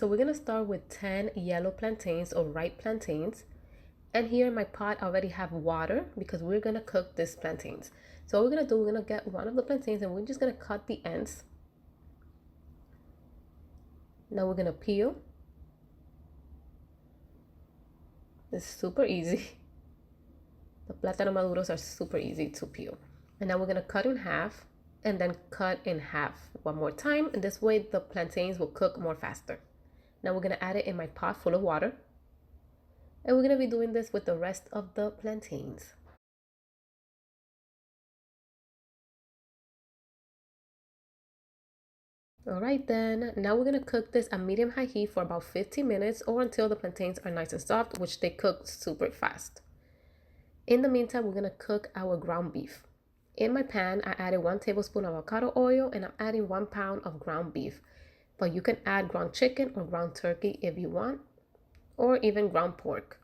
so we're gonna start with 10 yellow plantains or ripe plantains. And here in my pot, I already have water because we're gonna cook these plantains. So what we're gonna do, we're gonna get one of the plantains and we're just gonna cut the ends. Now we're gonna peel. It's super easy. The plátano maduros are super easy to peel. And now we're gonna cut in half and then cut in half one more time. And this way the plantains will cook more faster. Now we're gonna add it in my pot full of water. And we're gonna be doing this with the rest of the plantains. All right then, now we're gonna cook this at medium-high heat for about 15 minutes or until the plantains are nice and soft, which they cook super fast. In the meantime, we're gonna cook our ground beef. In my pan, I added 1 tablespoon of avocado oil and I'm adding 1 pound of ground beef. But you can add ground chicken or ground turkey if you want, or even ground pork.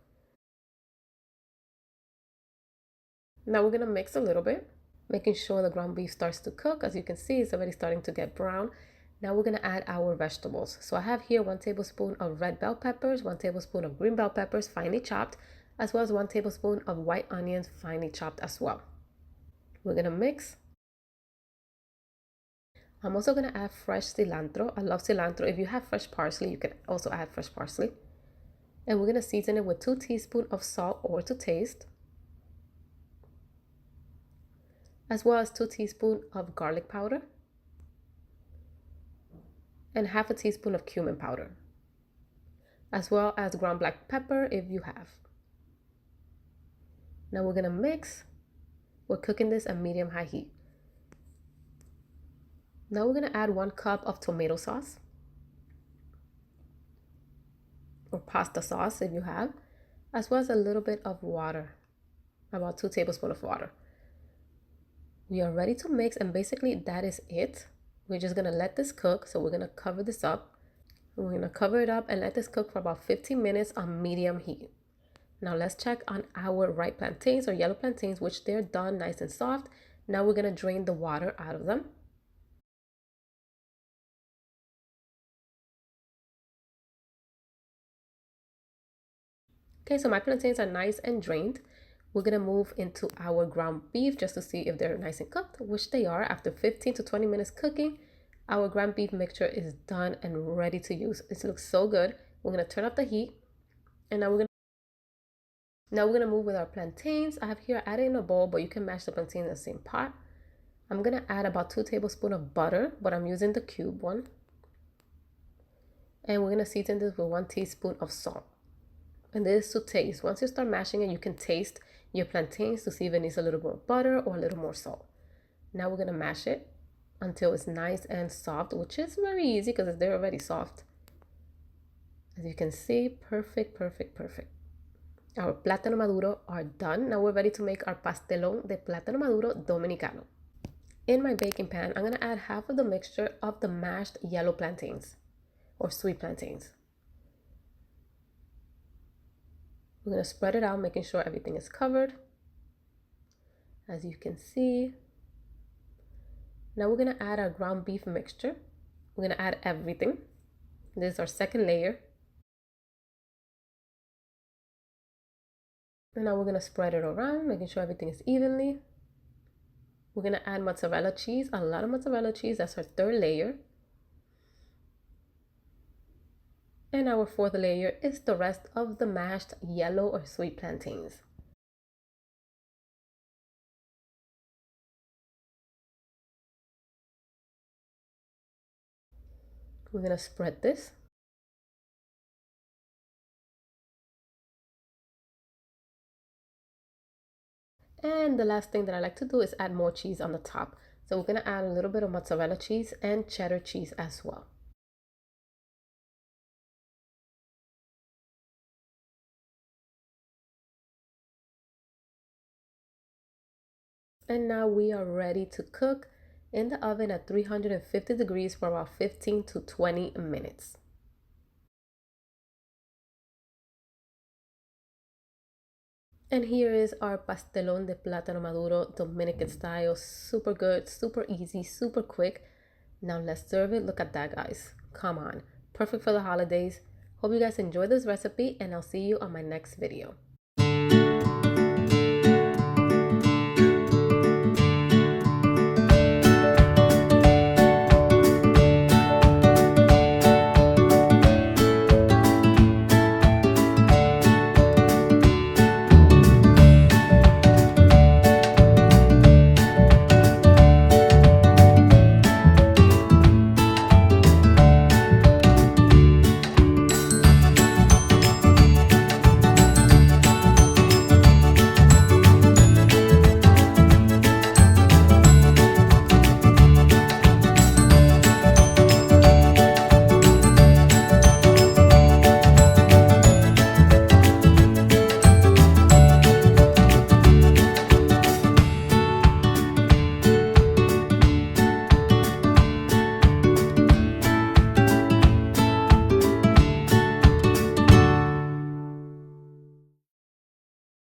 Now we're gonna mix a little bit, making sure the ground beef starts to cook. As you can see, it's already starting to get brown. Now we're gonna add our vegetables. So I have here 1 tablespoon of red bell peppers, 1 tablespoon of green bell peppers finely chopped, as well as 1 tablespoon of white onions finely chopped as well. We're gonna mix. I'm also gonna add fresh cilantro. I love cilantro. If you have fresh parsley, you can also add fresh parsley. And we're gonna season it with 2 teaspoons of salt or to taste, as well as 2 teaspoons of garlic powder and half a teaspoon of cumin powder, as well as ground black pepper if you have. Now we're gonna mix. We're cooking this at medium-high heat. Now we're gonna add 1 cup of tomato sauce or pasta sauce if you have, as well as a little bit of water, about 2 tablespoons of water. We are ready to mix, and basically that is it. We're just gonna let this cook. So we're gonna cover this up. We're gonna cover it up and let this cook for about 15 minutes on medium heat. Now let's check on our ripe plantains or yellow plantains, which they're done nice and soft. Now we're gonna drain the water out of them. Okay, so my plantains are nice and drained. We're gonna move into our ground beef just to see if they're nice and cooked, which they are. After 15 to 20 minutes cooking, our ground beef mixture is done and ready to use. It looks so good. We're gonna turn up the heat, and now we're gonna move with our plantains. I have here added in a bowl, but you can mash the plantains in the same pot. I'm gonna add about 2 tablespoons of butter, but I'm using the cube one. And we're gonna season this with 1 teaspoon of salt. And this is to taste. Once you start mashing it, you can taste your plantains to see if it needs a little more butter or a little more salt. Now we're gonna mash it until it's nice and soft, which is very easy because they're already soft. As you can see, perfect, perfect, perfect. Our plátano maduro are done. Now we're ready to make our pastelon de plátano maduro dominicano. In my baking pan, I'm gonna add half of the mixture of the mashed yellow plantains or sweet plantains. We're going to spread it out, making sure everything is covered. As you can see. Now we're going to add our ground beef mixture. We're going to add everything. This is our second layer. And now we're going to spread it around, making sure everything is evenly. We're going to add mozzarella cheese, a lot of mozzarella cheese. That's our third layer. And our fourth layer is the rest of the mashed yellow or sweet plantains. We're gonna spread this. And the last thing that I like to do is add more cheese on the top. So we're gonna add a little bit of mozzarella cheese and cheddar cheese as well. And now we are ready to cook in the oven at 350 degrees for about 15 to 20 minutes. And here is our pastelon de plátano maduro Dominican style. Super good, super easy, super quick. Now let's serve it. Look at that, guys. Come on. Perfect for the holidays. Hope you guys enjoy this recipe, and I'll see you on my next video.